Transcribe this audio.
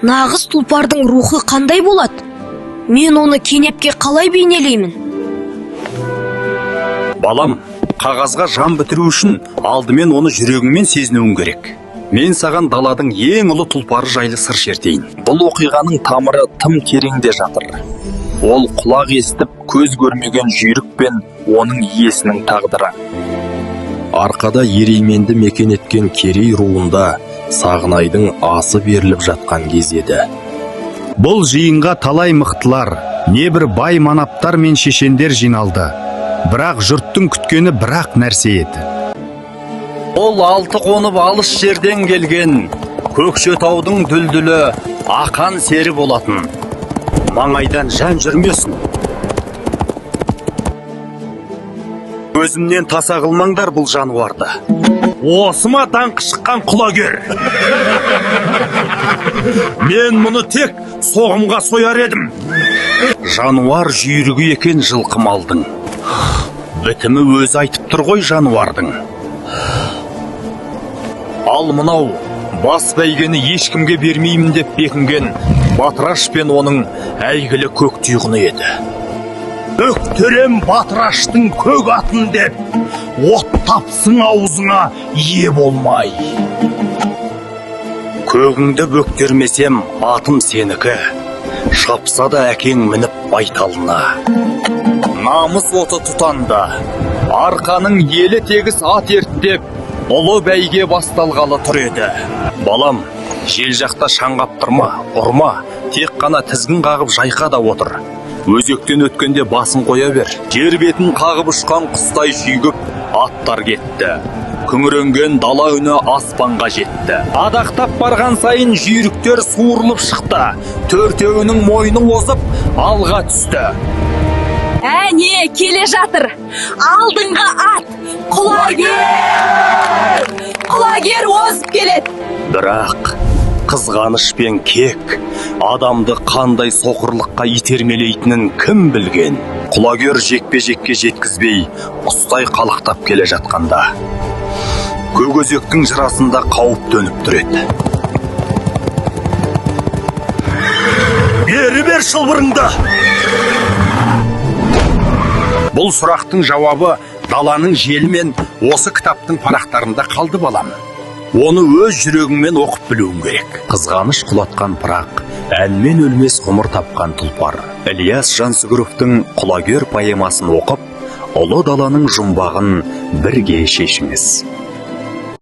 Нағыз тұлпардың рухы қандай болады? Мен оны кенепке қалай бейнелеймін? Балам, қағазға жан бітіру үшін алдымен оны жүрегіңмен сезінуің керек. Мен саған даладың ең ұлы тұлпары жайлы сыр шертейін. Бұл оқиғаның тамыры тым тереңде жатыр. Ол құлақ естіп, көз көрмеген жүйрік пен оның иесінің тағдыры. Арқада Ерейменді мекен еткен Керей руында Сағынайдың асы беріліп жатқан кез еді. Бұл жиынға талай мықтылар, небір бай манаптар мен шешендер жиналды. Бірақ жұрттың күткені бірақ нәрсе еді. Ол алты қонып алыс жерден келген Көкшетаудың дүлдүлі Ақан сері болатын. Маңайдан жан жүрмесін. Өзімнен таса қылмаңдар бұл жануарды. Осы ма даңқы шыққан құлагер? Мен мұны тек соғымға сояр едім. Жануар жүйрігі екен жылқы малдың. Бітімі өзі айтып тұр ғой жануардың. Ал мынау бас бәйгені ешкімге бермеймін деп бекінген Батыраш пен оның әйгілі көк түйғыны еді. Бөктерем Батыраштың көк атын деп, от тапсың аузыңа ие болмай. Көгіңді бөктермесем атым сенікі, шапса да әкең мініп байталына. Намыс оты тұтанды, арқаның елі тегіс ат ерттеп, ұлы бәйге басталғалы тұр еді. Балам, жел жақта шаңғап тұрма, ұрма, тек қана тізгін қағып жайқа да отыр. Өзектен өткенде басын қоя бер. Жер бетін қағып ұшқан құстай жүйгіп, аттар кетті. Күңіренген дала үні аспанға жетті. Адақтап барған сайын жүйріктер суырылып шықты. Төртеуінің мойны озып, алға түсті. Әне, келе жатыр. Алдыңғы ат, құлагер! Құлагер озып келеді. Бірақ қызғаныш пен кек адамды қандай соқырлыққа итермелейтінін кім білген? Құлагер жекпе-жекке жеткізбей, ұстай қалықтап келе жатқанда, көкөзектің жырасында қауіп төніп тұр еді. Бері шылбырыңды! Бұл сұрақтың жауабы даланың желі мен осы кітаптың парақтарында қалды балам. Оны өз жүрегіңмен оқып білуің керек. Қызғаныш құлатқан пырақ, әнмен өлмес ғұмыр тапқан тұлпар. Ілияс Жансүгіровтің құлагер поэмасын оқып, ұлы даланың жұмбағын бірге шешіңіз.